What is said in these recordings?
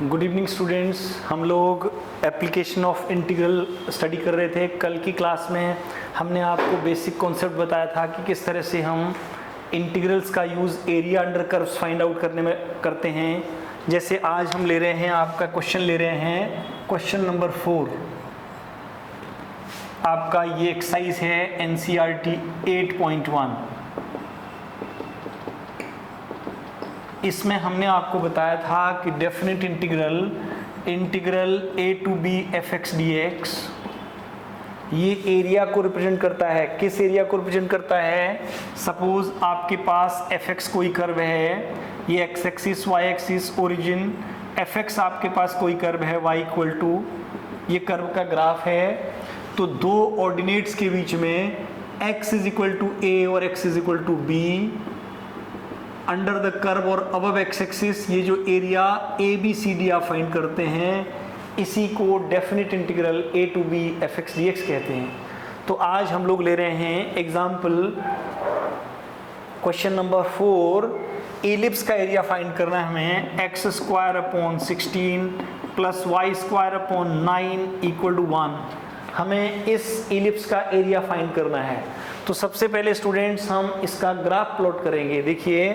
Good evening students. हम लोग application of integral study कर रहे थे। कल की क्लास में हमने आपको बेसिक कॉन्सेप्ट बताया था कि किस तरह से हम इंटीग्रल्स का use area under curves find out करने में करते हैं। जैसे आज हम ले रहे हैं, आपका क्वेश्चन ले रहे हैं, क्वेश्चन नंबर 4। आपका ये एक्सरसाइज है NCERT 8.1। इसमें हमने आपको बताया था कि definite integral a to b fx dx ये एरिया को रिप्रेजेंट करता है। किस एरिया को रिप्रेजेंट करता है? सपोज आपके पास fx कोई कर्व है, ये x axis y axis origin, fx आपके पास कोई कर्व है y इक्वल टू, ये कर्व का ग्राफ है। तो दो ऑर्डिनेट्स के बीच में x is equal to a और x is equal to b under the curve और अबव एक्स एक्सिस, ये जो एरिया ABCD आप फाइंड करते हैं, इसी को definite integral a to b fx dx कहते हैं। तो आज हम लोग ले रहे हैं एग्जाम्पल क्वेश्चन नंबर 4। एलिप्स का एरिया फाइंड करना है हमें। x square upon 16 plus y square upon 9 equal to 1। हमें इस एलिप्स का एरिया फाइंड करना है। तो सबसे पहले स्टूडेंट्स हम इसका ग्राफ प्लॉट करेंगे। देखिए,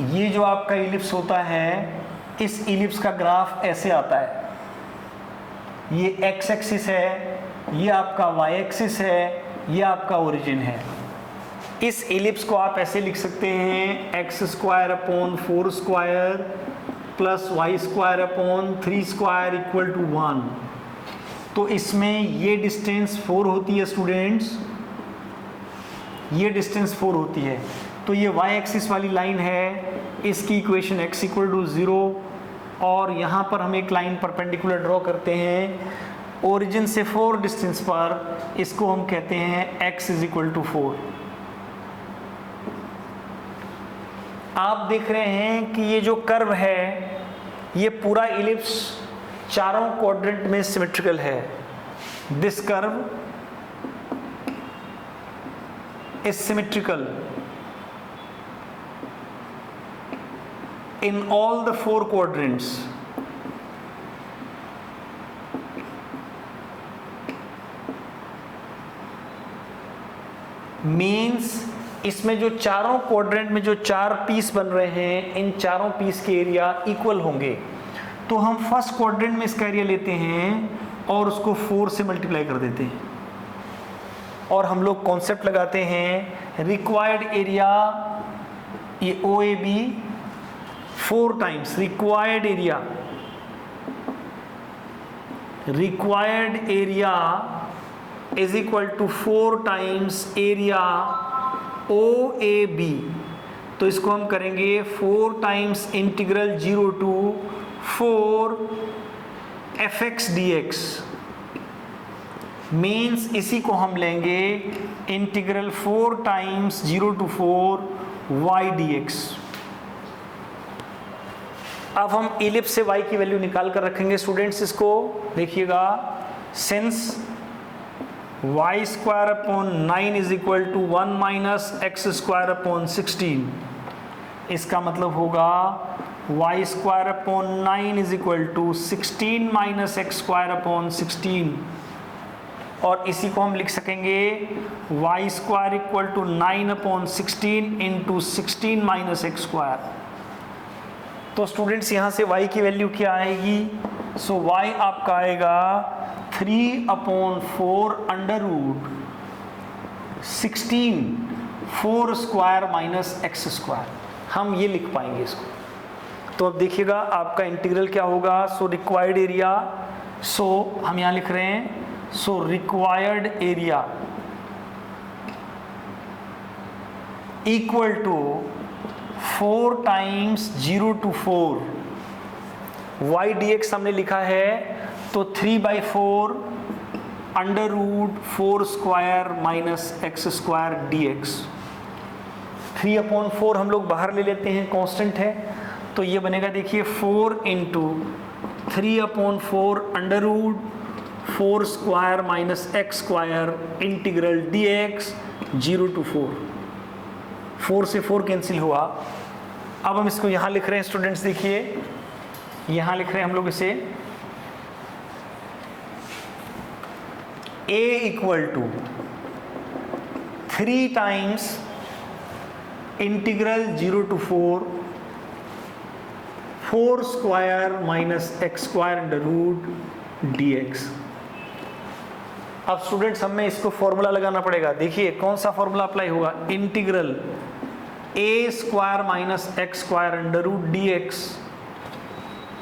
ये जो आपका इलिप्स होता है, इस इलिप्स का ग्राफ ऐसे आता है। ये x एक्सिस है, ये आपका y एक्सिस है, ये आपका ओरिजिन है। इस इलिप्स को आप ऐसे लिख सकते हैं x square upon 4 square plus y square upon 3 square equal to 1। तो इसमें ये डिस्टेंस 4 होती है स्टूडेंट्स, ये डिस्टेंस 4 होती है। तो ये y एक्सिस वाली लाइन है, इसकी इक्वेशन x इक्वल टू 0, और यहाँ पर हम एक लाइन परपेंडिकुलर ड्रॉ करते हैं ओरिजिन से 4 डिस्टेंस पर, इसको हम कहते हैं x इज इक्वल टू 4। आप देख रहे हैं कि ये जो कर्व है, ये पूरा इलिप्स चारों क्वाड्रेंट में सिमेट्रिकल है। This curve is symmetrical in all the 4 quadrants। Means इसमें जो चारों क्वाड्रेंट में जो 4 पीस बन रहे हैं, इन चारों पीस के एरिया इक्वल होंगे। तो हम फर्स्ट क्वाड्रेंट में इसका एरिया लेते हैं और उसको 4 से मल्टीप्लाई कर देते हैं, और हम लोग कॉन्सेप्ट लगाते हैं रिक्वायर्ड एरिया, ये OAB 4 times required area is equal to 4 times area OAB। तो इसको हम करेंगे 4 times integral 0 to 4 fx dx। Means इसी को हम लेंगे integral 4 times 0 to 4 y dx। अब हम इलिप्स से y की वैल्यू निकाल कर रखेंगे स्टूडेंट्स। इसको देखिएगा, since y square upon 9 is equal to 1 minus x square upon 16, इसका मतलब होगा y square upon 9 is equal to 16 minus x square upon 16, और इसी को हम लिख सकेंगे y square equal to 9 upon 16 into 16 minus x square. तो स्टूडेंट्स यहाँ से y की वैल्यू क्या आएगी? सो y आपका आएगा 3 upon 4 under root 16 4 square minus x square. हम ये लिख पाएंगे इसको। तो अब देखिएगा आपका इंटीग्रल क्या होगा। सो रिक्वायर्ड एरिया, सो हम यहाँ लिख रहे हैं, so required area equal to 4 times 0 to 4 y dx हमने लिखा है, तो 3/4 under root 4 square minus x square dx। 3/4 हम लोग बाहर ले लेते हैं, कांस्टेंट है, तो ये बनेगा, देखिए 4 into 3/4 under root 4 square minus x square integral dx 0 to 4। 4 से 4 कैंसिल हुआ, अब हम इसको यहाँ लिख रहे हैं स्टूडेंट्स, देखिए यहाँ लिख रहे हैं हम लोग इसे a equal to 3 times integral 0 to 4 square minus x square under root dx। अब स्टूडेंट्स हमें इसको फॉर्मूला लगाना पड़ेगा। देखिए कौन सा फॉर्मूला अप्लाई होगा, integral a square minus x square under root dx।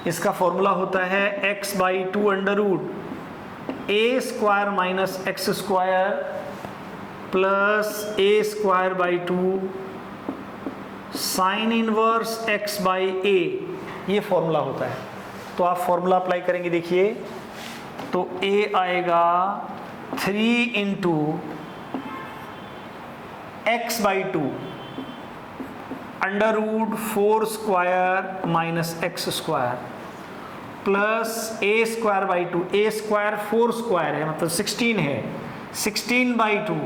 इसका फॉर्मूला होता है x/2 under root a square minus x square plus a square by 2 sine inverse x by a, ये फॉर्मूला होता है। तो आप फॉर्मूला अप्लाई करेंगे, देखिए तो a आएगा 3 into x by 2 under root 4 square minus x square plus a square by 2, a square 4 square है मतलब 16 है, 16 बाई 2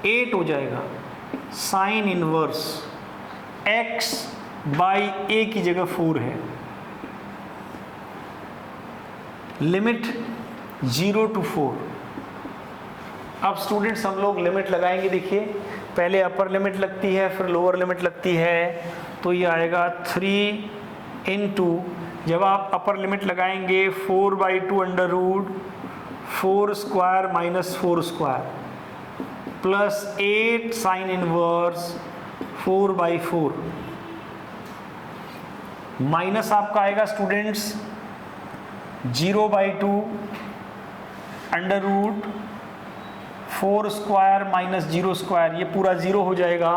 8 हो जाएगा, sign inverse x by a की जगह 4 है, लिमिट 0 to 4। अब स्टूडेंट्स हम लोग लिमिट लगाएंगे, देखिए पहले अपर लिमिट लगती है फिर लोअर लिमिट लगती है, तो ये आएगा 3 इंटू, जब आप अपर लिमिट लगाएंगे 4/2 under root 4 square minus 4 square plus 8 sine inverse 4/4 minus आपका आएगा students 0/2 under root 4 square minus 0 square, ये पूरा 0 हो जाएगा,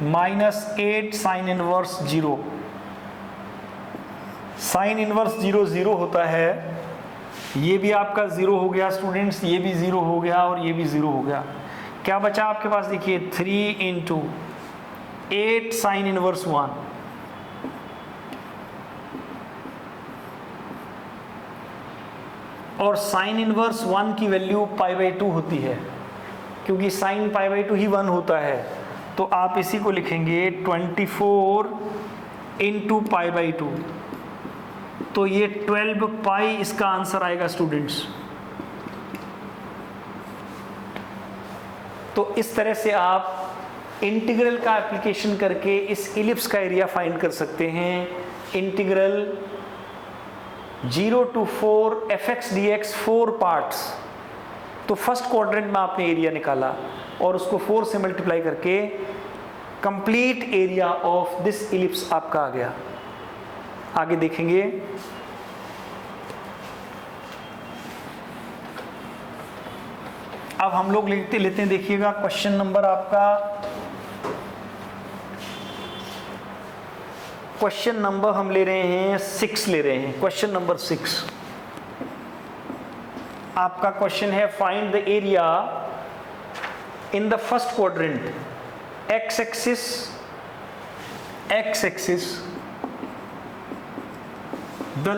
minus 8 sine inverse 0। Sine inverse 0 0 होता है, ये भी आपका 0 हो गया स्टूडेंट्स, ये भी 0 हो गया और ये भी 0 हो गया। क्या बचा आपके पास, देखिए 3 इंटू 8 साइन इनवर्स 1 और साइन इनवर्स 1 की वैल्यू π/2 होती है, क्योंकि साइन π/2 ही 1 होता है, तो आप इसी को लिखेंगे 24 इंटू π/2, तो ये 12 पाई इसका आंसर आएगा स्टूडेंट्स। तो इस तरह से आप इंटीग्रल का एप्लीकेशन करके इस इलिप्स का एरिया फाइंड कर सकते हैं। Integral 0 to 4 fx dx 4 parts, तो फर्स्ट क्वाड्रेंट में आपने एरिया निकाला और उसको 4 से मल्टीप्लाई करके complete area of this ellipse आपका आ गया। आगे देखेंगे, अब हम लोग लेते हैं, देखिएगा क्वेश्चन नंबर आपका, क्वेश्चन नंबर हम ले रहे हैं 6 ले रहे हैं। क्वेश्चन नंबर 6 आपका क्वेश्चन है, find the area in the first quadrant, x axis the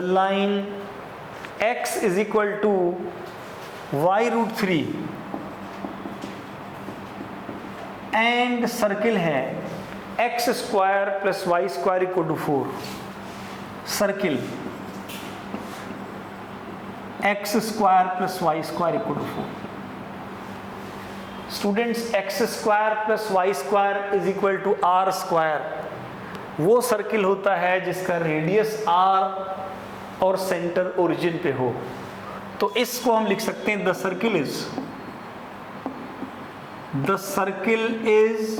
line x is equal to y root 3 and circle है x square plus y square equal to 4। Circle x square plus y square equal to 4। Students x square plus y square is equal to r square वो circle होता है जिसका radius r और centre origin पे हो। तो इसको हम लिख सकते हैं the circle is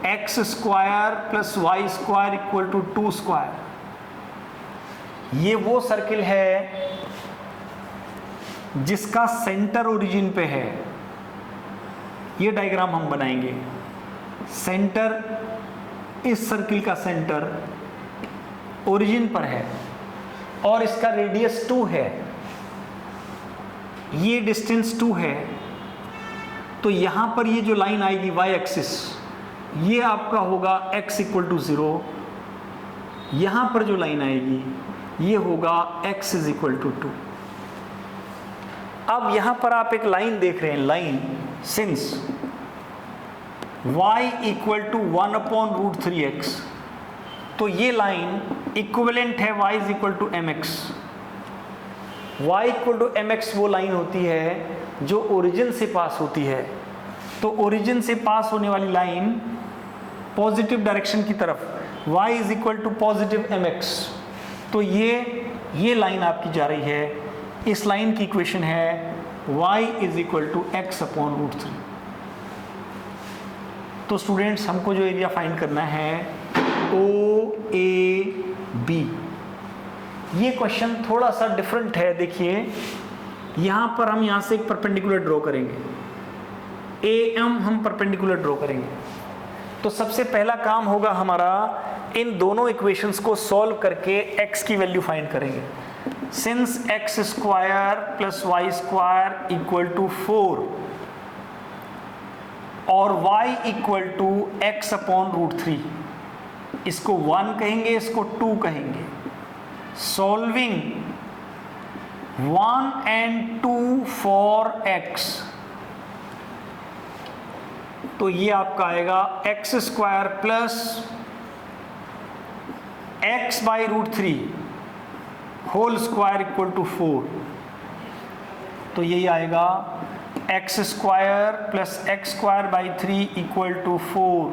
x square plus y square equal to 2 square. ये वो सर्किल है जिसका सेंटर ओरिजिन पे है। ये डायग्राम हम बनाएंगे। सेंटर, इस सर्किल का सेंटर ओरिजिन पर है और इसका रेडियस 2 है, ये डिस्टेंस 2 है। तो यहां पर ये जो लाइन आएगी y एक्सिस, ये आपका होगा x इक्वल टू 0। यहां पर जो लाइन आएगी ये होगा x इज इक्वल टू 2। अब यहां पर आप एक लाइन देख रहे हैं, line since y equal to 1/√3x। तो ये लाइन इक्विवेलेंट है y is equal to mx। y equal to mx वो लाइन होती है जो ओरिजिन से पास होती है। तो ओरिजिन से पास होने वाली लाइन पॉजिटिव डायरेक्शन की तरफ, y is equal to positive mx। तो ये लाइन आपकी जा रही है, इस लाइन की इक्वेशन है y is equal to x/√3। तो स्टूडेंट्स हमको जो एरिया फाइंड करना है OAB। ये क्वेश्चन थोड़ा सा डिफरेंट है। देखिए यहाँ पर हम यहाँ से एक परपेंडिकुलर ड्रॉ करेंगे, AM हम परपेंडिकुलर ड्रॉ करेंगे। तो सबसे पहला काम होगा हमारा इन दोनों इक्वेशंस को सॉल्व करके x की वैल्यू फाइंड करेंगे। Since x² + y² equal to 4 और y इक्वल टू x/√3, इसको 1 कहेंगे, इसको 2 कहेंगे। सॉल्विंग 1 and 2 फॉर x, तो ये आपका आएगा x² plus x/√3 whole square equal to 4। तो यही आएगा x² plus x²/3 equal to 4,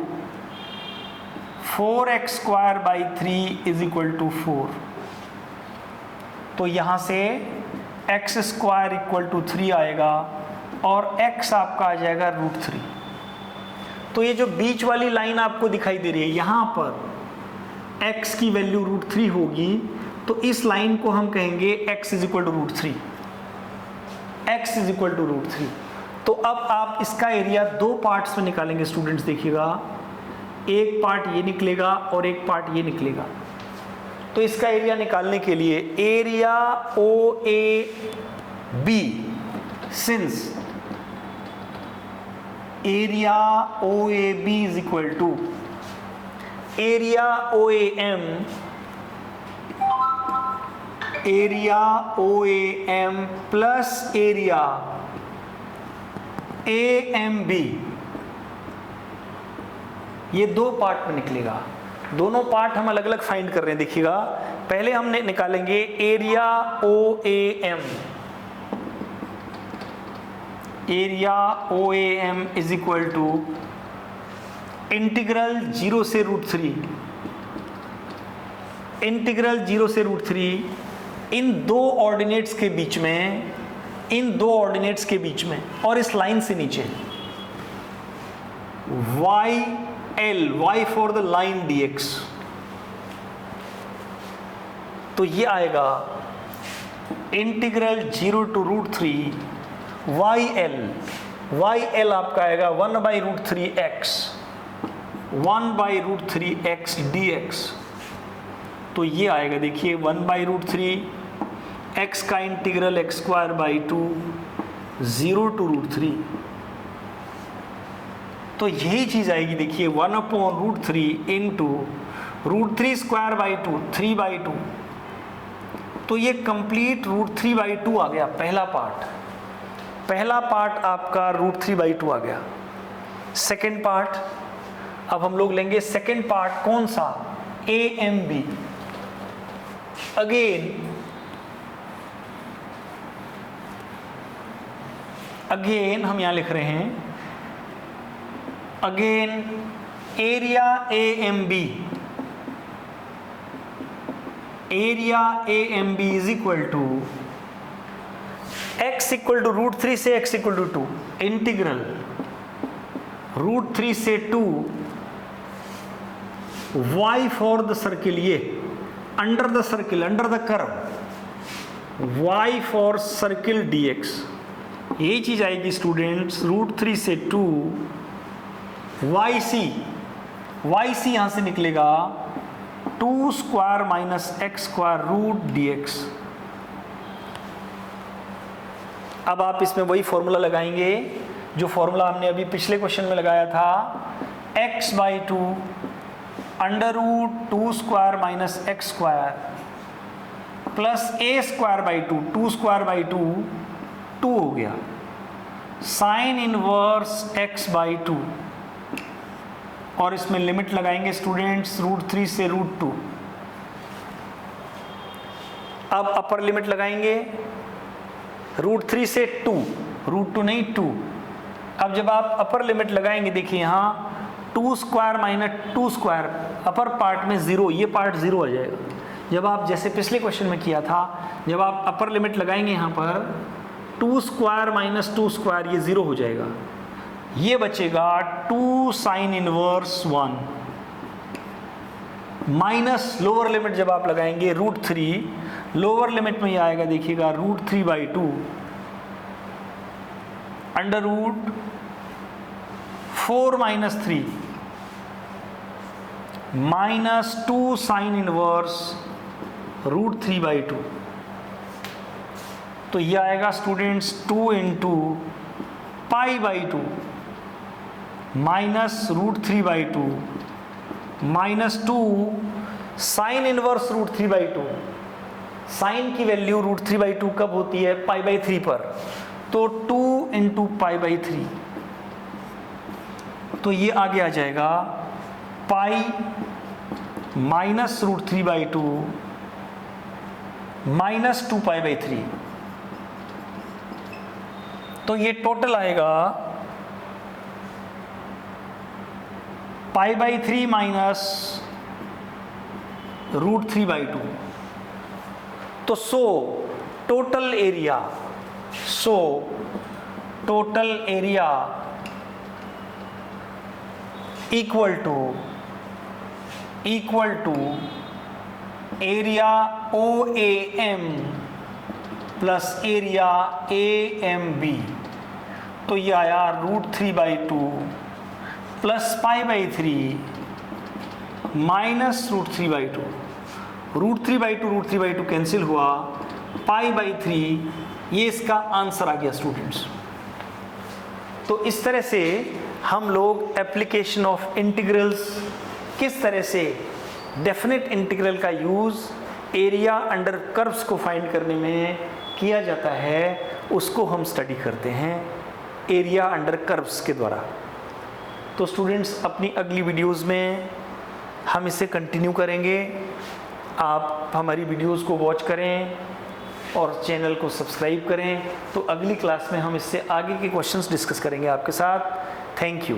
4x²/3 is equal to 4। तो यहाँ से x² इक्वल टू 3 आएगा और x आपका आ जाएगा √3। तो ये जो बीच वाली लाइन आपको दिखाई दे रही है, यहाँ पर x की वैल्यू √3 होगी, तो इस लाइन को हम कहेंगे x is equal to √3, x is equal to √3। तो अब आप इसका एरिया दो पार्ट्स में निकालेंगे स्टूडेंट्स, देखिएगा एक पार्ट ये निकलेगा और एक पार्ट ये निकलेगा। तो इसका एरिया निकालने के लिए area OAB, since area OAB is equal to area OAM plus area AMB, ये दो पार्ट में निकलेगा। दोनों पार्ट हम अलग अलग फाइंड कर रहे हैं। देखिएगा पहले हमने निकालेंगे area OAM। Area OAM is equal to integral 0 से √3, इंटीग्रल 0 से √3 इन दो ऑर्डिनेट्स के बीच में, इन दो ऑर्डिनेट्स के बीच में और इस लाइन से नीचे y for the line dx। तो ये आएगा इंटीग्रल 0 to √3 YL आपका आएगा 1/√3x, 1/√3x dx। तो ये आएगा देखिए 1/√3 x का इंटीग्रल x²/2 0 to √3। तो यही चीज आएगी देखिए 1/√3 इंटू √3² 3/2। तो ये कंप्लीट √3/2 आ गया पहला पार्ट। पहला पार्ट आपका √3/2 आ गया। सेकेंड पार्ट अब हम लोग लेंगे सेकेंड पार्ट, कौन सा? AMB। अगेन हम यहां लिख रहे हैं again area AMB, area AMB is equal to x equal to √3 से x इक्वल टू 2 इंटीग्रल √3 से 2 y फॉर द सर्किल, ये under the circle, under the curve, y for circle dx। यही चीज आएगी स्टूडेंट्स √3 से 2 YC यहां से निकलेगा 2² - x² √dx। अब आप इसमें वही फॉर्मूला लगाएंगे जो फॉर्मूला हमने अभी पिछले क्वेश्चन में लगाया था, x/2 √2² - x² प्लस a²/2, 2² 2 हो गया, साइन इनवर्स x/2 और इसमें लिमिट लगाएंगे स्टूडेंट्स √3 से √2। अब अपर लिमिट लगाएंगे √3 से 2, √2 नहीं 2। अब जब आप अपर लिमिट लगाएंगे देखिए यहाँ 2 square minus 2 square, upper part में 0, ये पार्ट 0 आ जाएगा। जब आप जैसे पिछले क्वेश्चन में किया था, जब आप अपर लिमिट लगाएंगे यहाँ पर 2 स्क्वायर माइनस 2 स्क्वायर, ये 0 हो जाएगा। ये बचेगा 2 sine inverse 1 minus lower limit जब आप लगाएंगे √3, लोअर लिमिट में ये आएगा देखिएगा √3/2 under root 4 minus 3 minus 2 sine inverse √3/2। तो ये आएगा students 2 into π/2 minus √3/2 minus 2 sine inverse √3/2। Sine की वैल्यू √3/2 कब होती है? π/3 पर, तो 2 इंटू π/3। तो ये आगे आ जाएगा पाई माइनस √3/2 माइनस 2π/3। तो ये टोटल आएगा π/3 माइनस √3/2। तो total area equal to area OAM plus area AMB। तो ये आया √3/2 प्लस π/3 माइनस √3/2। √3/2 कैंसिल हुआ, π/3, ये इसका आंसर आ गया स्टूडेंट्स। तो इस तरह से हम लोग एप्लीकेशन ऑफ इंटीग्रल्स, किस तरह से डेफिनेट इंटीग्रल का यूज़ एरिया अंडर कर्व्स को फाइंड करने में किया जाता है, उसको हम स्टडी करते हैं एरिया अंडर कर्व्स के द्वारा। तो स्टूडेंट्स अपनी अगली वीडियोस में हम इसे कंटिन्यू करेंगे। आप हमारी वीडियोस को वॉच करें और चैनल को सब्सक्राइब करें। तो अगली क्लास में हम इससे आगे के क्वेश्चंस डिस्कस करेंगे आपके साथ। Thank you.